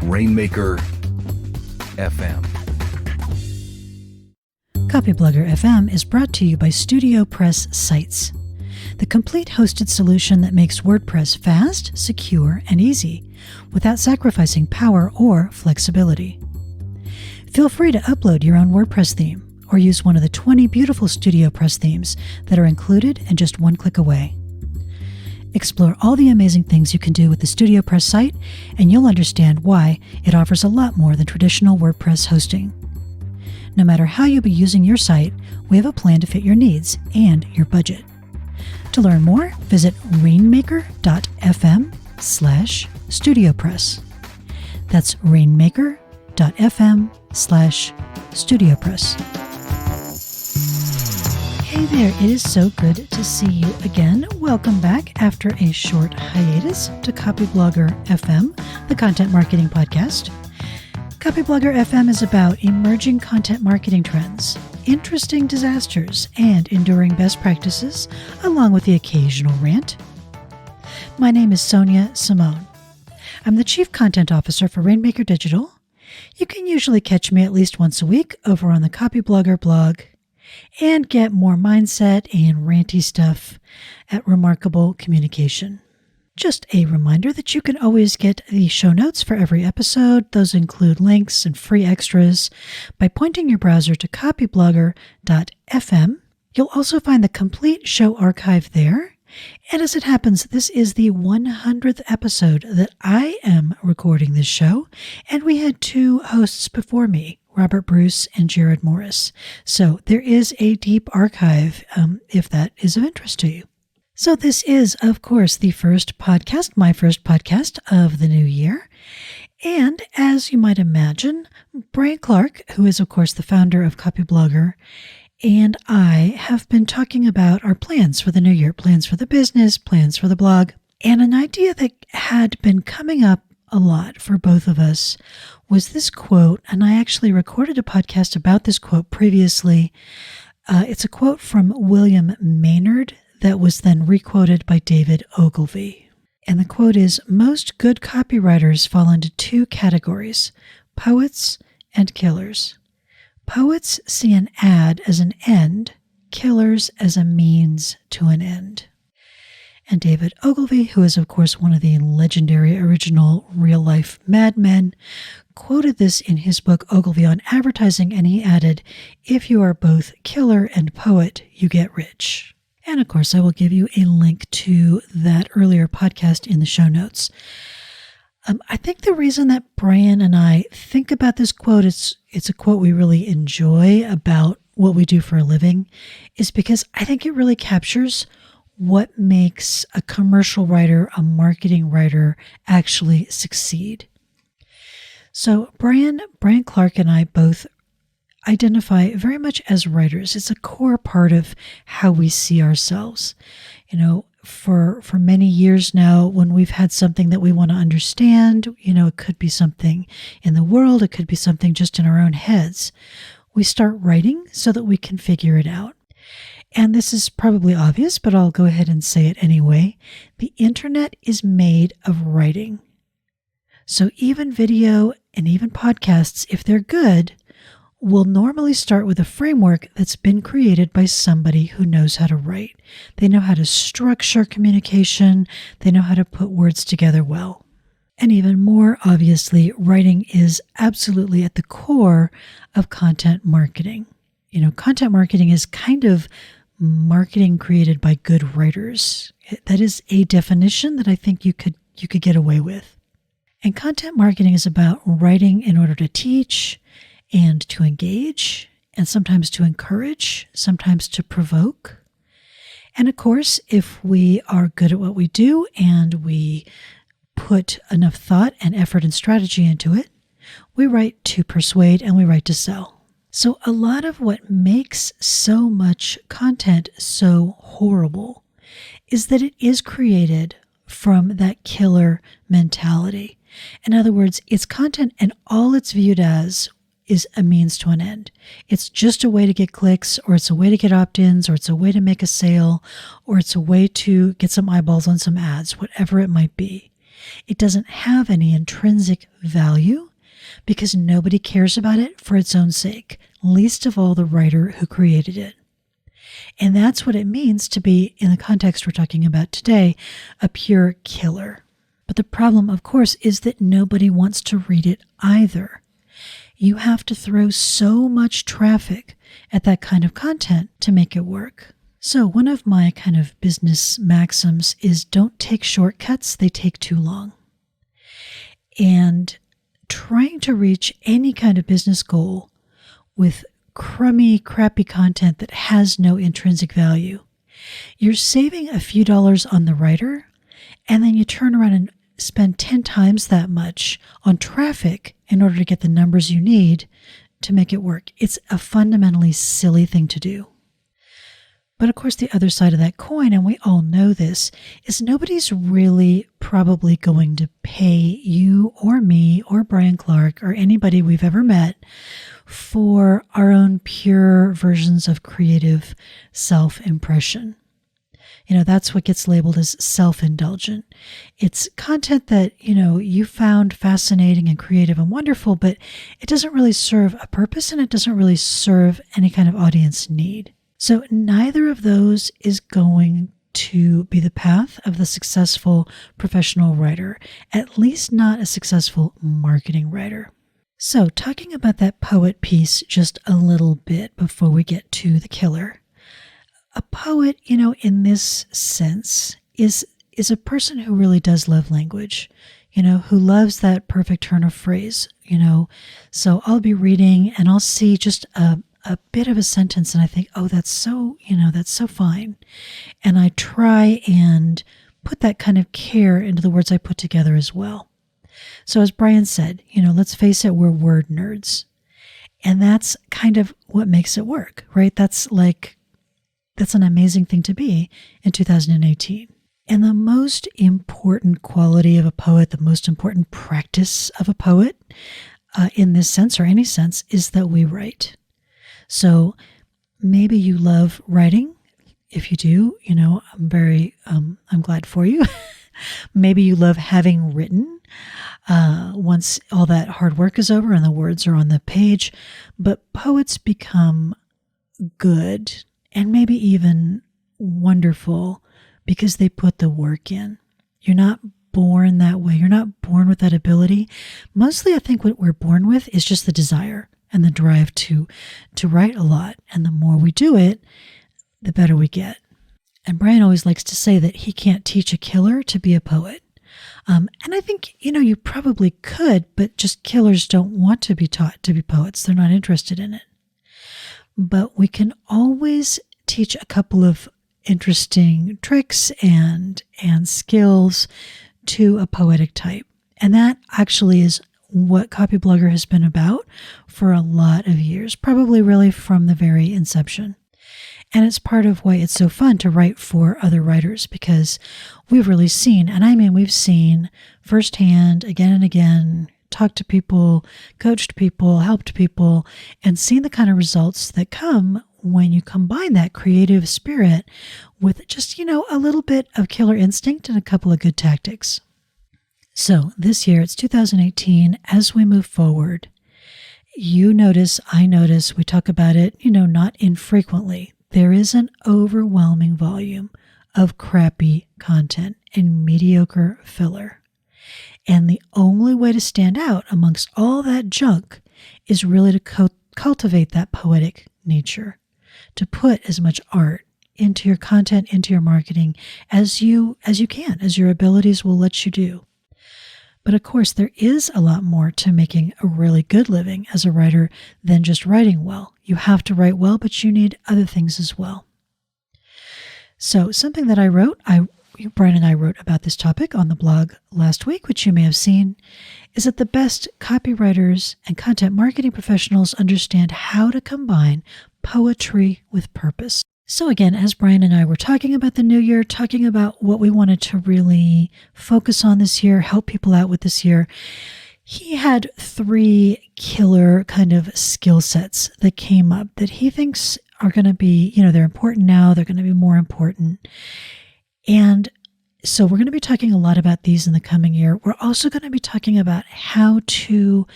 Rainmaker FM. Copyblogger FM is brought to you by Studio Press Sites, the complete hosted solution that makes WordPress fast, secure, and easy without sacrificing power or flexibility. Feel free to upload your own WordPress theme or use one of the 20 beautiful Studio Press themes that are included and just one click away. Explore all the amazing things you can do with the Studio Press site, and you'll understand why it offers a lot more than traditional WordPress hosting. No matter how you'll be using your site, we have a plan to fit your needs and your budget. To learn more, visit rainmaker.fm/StudioPress. That's rainmaker.fm/StudioPress. Hey there, it is so good to see you again. Welcome back after a short hiatus to Copyblogger FM, the content marketing podcast. Copyblogger FM is about emerging content marketing trends, interesting disasters, and enduring best practices, along with the occasional rant. My name is Sonia Simone. I'm the Chief Content Officer for Rainmaker Digital. You can usually catch me at least once a week over on the Copyblogger blog and get more mindset and ranty stuff at Remarkable Communication. Just a reminder that you can always get the show notes for every episode. Those include links and free extras by pointing your browser to copyblogger.fm. You'll also find the complete show archive there. And as it happens, this is the 100th episode that I am recording this show, and we had two hosts before me, Robert Bruce and Jared Morris. So there is a deep archive if that is of interest to you. So this is, of course, the first podcast, my first podcast of the new year. And as you might imagine, Brian Clark, who is, of course, the founder of Copyblogger, and I have been talking about our plans for the new year, plans for the business, plans for the blog. And an idea that had been coming up a lot for both of us was this quote, and I actually recorded a podcast about this quote previously. It's a quote from William Maynard that was then requoted by David Ogilvy. And the quote is, "Most good copywriters fall into two categories, poets and killers. Poets see an ad as an end, killers as a means to an end." And David Ogilvy, who is of course one of the legendary original real-life madmen, quoted this in his book Ogilvy on Advertising, and he added, "If you are both killer and poet, you get rich." And of course, I will give you a link to that earlier podcast in the show notes. I think the reason that Brian and I think about this quote, it's a quote we really enjoy about what we do for a living, is because I think it really captures what makes a commercial writer, a marketing writer actually succeed. So Brian Clark and I both identify very much as writers. It's a core part of how we see ourselves. You know, for many years now, when we've had something that we want to understand, it could be something in the world, it could be something just in our own heads, we start writing so that we can figure it out. And this is probably obvious, but I'll go ahead and say it anyway. The internet is made of writing. So even video and even podcasts, if they're good, will normally start with a framework that's been created by somebody who knows how to write. They know how to structure communication. They know how to put words together well. And even more obviously, writing is absolutely at the core of content marketing. Content marketing is kind of marketing created by good writers. That is a definition that I think you could get away with. And content marketing is about writing in order to teach and to engage, and sometimes to encourage, sometimes to provoke. And of course, if we are good at what we do and we put enough thought and effort and strategy into it, we write to persuade and we write to sell. So a lot of what makes so much content so horrible is that it is created from that killer mentality. In other words, it's content and all it's viewed as is a means to an end. It's just a way to get clicks, or it's a way to get opt-ins, or it's a way to make a sale, or it's a way to get some eyeballs on some ads, whatever it might be. It doesn't have any intrinsic value because nobody cares about it for its own sake, least of all the writer who created it. And that's what it means to be, in the context we're talking about today, a pure killer. But the problem, of course, is that nobody wants to read it either. You have to throw so much traffic at that kind of content to make it work. So one of my kind of business maxims is don't take shortcuts, they take too long. And trying to reach any kind of business goal with crummy, crappy content that has no intrinsic value, you're saving a few dollars on the writer, and then you turn around and spend 10 times that much on traffic in order to get the numbers you need to make it work. It's a fundamentally silly thing to do. But of course, the other side of that coin, and we all know this, is nobody's really probably going to pay you or me or Brian Clark or anybody we've ever met for our own pure versions of creative self-impression. That's what gets labeled as self-indulgent. It's content that, you found fascinating and creative and wonderful, but it doesn't really serve a purpose and it doesn't really serve any kind of audience need. So neither of those is going to be the path of the successful professional writer, at least not a successful marketing writer. So talking about that poet piece just a little bit before we get to the killer. A poet, in this sense, is a person who really does love language, who loves that perfect turn of phrase, So I'll be reading and I'll see just a bit of a sentence and I think, oh, that's so fine. And I try and put that kind of care into the words I put together as well. So as Brian said, let's face it, we're word nerds. And that's kind of what makes it work, right? That's an amazing thing to be in 2018. And the most important quality of a poet, the most important practice of a poet, in this sense or any sense, is that we write. So maybe you love writing. If you do, I'm glad for you. Maybe you love having written once all that hard work is over and the words are on the page. But poets become good and maybe even wonderful because they put the work in. You're not born that way. You're not born with that ability. Mostly, I think what we're born with is just the desire and the drive to write a lot. And the more we do it, the better we get. And Brian always likes to say that he can't teach a killer to be a poet. And I think, you probably could, but just killers don't want to be taught to be poets. They're not interested in it. But we can always teach a couple of interesting tricks and skills to a poetic type. And that actually is what Copyblogger has been about for a lot of years, probably really from the very inception. And it's part of why it's so fun to write for other writers, because we've really seen, and I mean we've seen firsthand again and again, talked to people, coached people, helped people, and seen the kind of results that come when you combine that creative spirit with just, a little bit of killer instinct and a couple of good tactics. So this year, it's 2018, as we move forward, you notice, I notice, we talk about it, not infrequently. There is an overwhelming volume of crappy content and mediocre filler. And the only way to stand out amongst all that junk is really to cultivate that poetic nature, to put as much art into your content, into your marketing as you can, as your abilities will let you do. But of course, there is a lot more to making a really good living as a writer than just writing well. You have to write well, but you need other things as well. So something that I wrote, Brian and I wrote about this topic on the blog last week, which you may have seen, is that the best copywriters and content marketing professionals understand how to combine poetry with purpose. So again, as Brian and I were talking about the new year, talking about what we wanted to really focus on this year, help people out with this year, he had 3 killer kind of skill sets that came up that he thinks are going to be, they're important now, they're going to be more important. And So we're going to be talking a lot about these in the coming year. We're also going to be talking about how to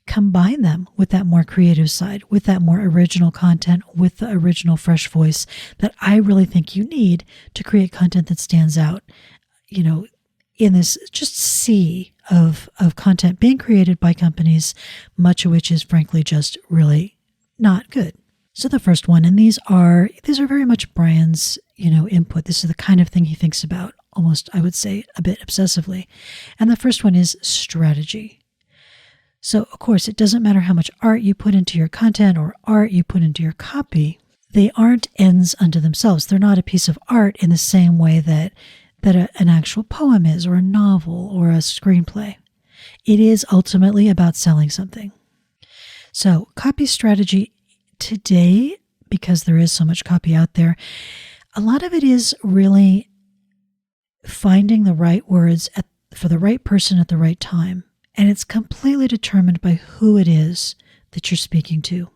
combine them with that more creative side, with that more original content, with the original fresh voice that I really think you need to create content that stands out, in this just sea of content being created by companies, much of which is frankly just really not good. So the first one, and these are very much Brian's, input. This is the kind of thing he thinks about almost, I would say, a bit obsessively. And the first one is strategy. So, of course, it doesn't matter how much art you put into your content or art you put into your copy. They aren't ends unto themselves. They're not a piece of art in the same way that an actual poem is, or a novel, or a screenplay. It is ultimately about selling something. So, copy strategy today, because there is so much copy out there, a lot of it is really finding the right words for the right person at the right time. And it's completely determined by who it is that you're speaking to.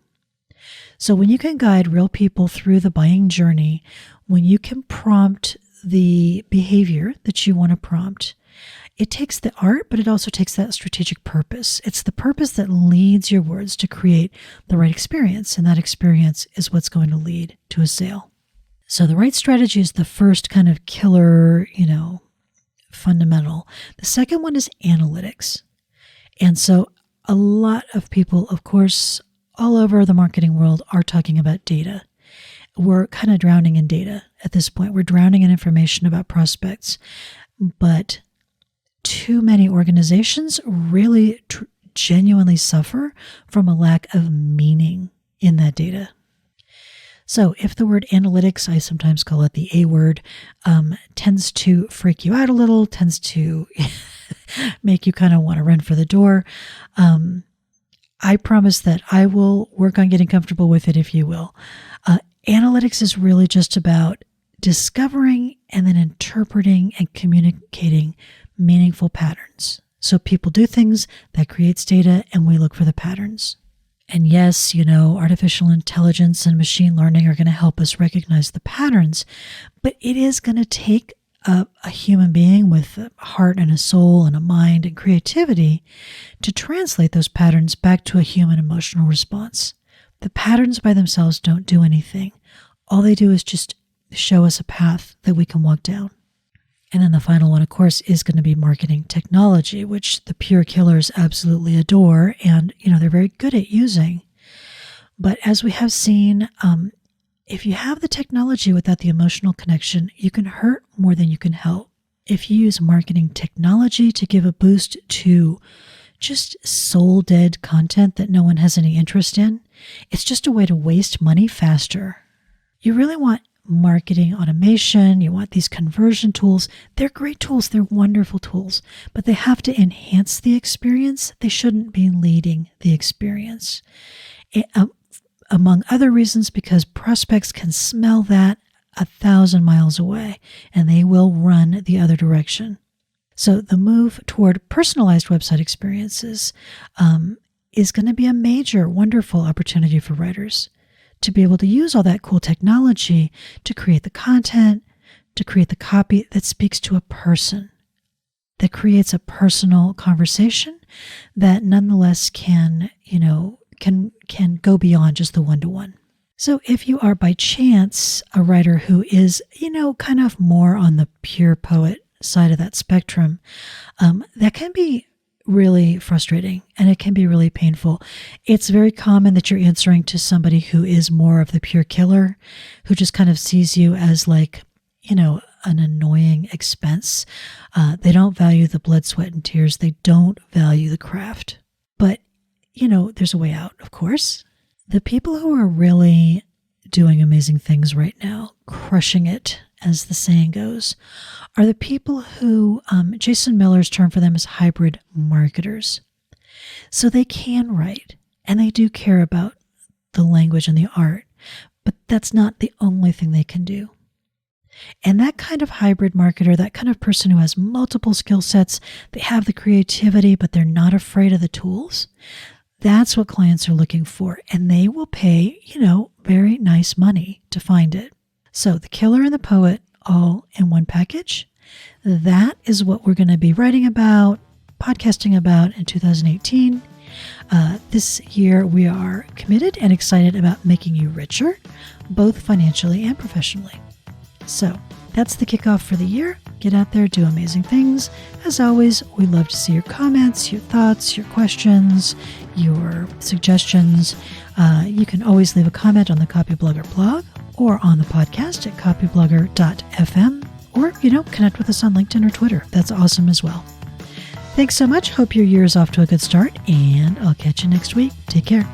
So when you can guide real people through the buying journey, when you can prompt the behavior that you want to prompt, it takes the art, but it also takes that strategic purpose. It's the purpose that leads your words to create the right experience, and that experience is what's going to lead to a sale. So the right strategy is the first kind of killer, fundamental. The second one is analytics. And so a lot of people, of course, all over the marketing world are talking about data. We're kind of drowning in data at this point. We're drowning in information about prospects. But too many organizations really genuinely suffer from a lack of meaning in that data. So if the word analytics, I sometimes call it the A word, tends to freak you out a little, tends to make you kind of want to run for the door, I promise that I will work on getting comfortable with it, if you will. Analytics is really just about discovering and then interpreting and communicating meaningful patterns. So people do things, that creates data, and we look for the patterns. And yes, artificial intelligence and machine learning are going to help us recognize the patterns, but it is going to take a human being with a heart and a soul and a mind and creativity to translate those patterns back to a human emotional response. The patterns by themselves don't do anything. All they do is just show us a path that we can walk down. And then the final one, of course, is going to be marketing technology, which the pure killers absolutely adore, and they're very good at using. But as we have seen, if you have the technology without the emotional connection, you can hurt more than you can help. If you use marketing technology to give a boost to just soul-dead content that no one has any interest in, it's just a way to waste money faster. You really want marketing automation, you want these conversion tools. They're great tools, they're wonderful tools, but they have to enhance the experience. They shouldn't be leading the experience. Among other reasons, because prospects can smell that 1,000 miles away, and they will run the other direction. So the move toward personalized website experiences is going to be a major, wonderful opportunity for writers to be able to use all that cool technology to create the content, to create the copy that speaks to a person, that creates a personal conversation that nonetheless can go beyond just the one-to-one. So if you are by chance a writer who is, kind of more on the pure poet side of that spectrum, that can be really frustrating and it can be really painful. It's very common that you're answering to somebody who is more of the pure killer, who just kind of sees you as like, an annoying expense. They don't value the blood, sweat, and tears. They don't value the craft. But, there's a way out, of course. The people who are really doing amazing things right now, crushing it, as the saying goes, are the people who, Jason Miller's term for them is hybrid marketers. So they can write, and they do care about the language and the art, but that's not the only thing they can do. And that kind of hybrid marketer, that kind of person who has multiple skill sets, they have the creativity, but they're not afraid of the tools, that's what clients are looking for. And they will pay, very nice money to find it. So the killer and the poet all in one package. That is what we're going to be writing about, podcasting about in 2018. This year, we are committed and excited about making you richer, both financially and professionally. So that's the kickoff for the year. Get out there, do amazing things. As always, we love to see your comments, your thoughts, your questions, your suggestions. You can always leave a comment on the Copyblogger blog or on the podcast at copyblogger.fm, or, connect with us on LinkedIn or Twitter. That's awesome as well. Thanks so much. Hope your year is off to a good start, and I'll catch you next week. Take care.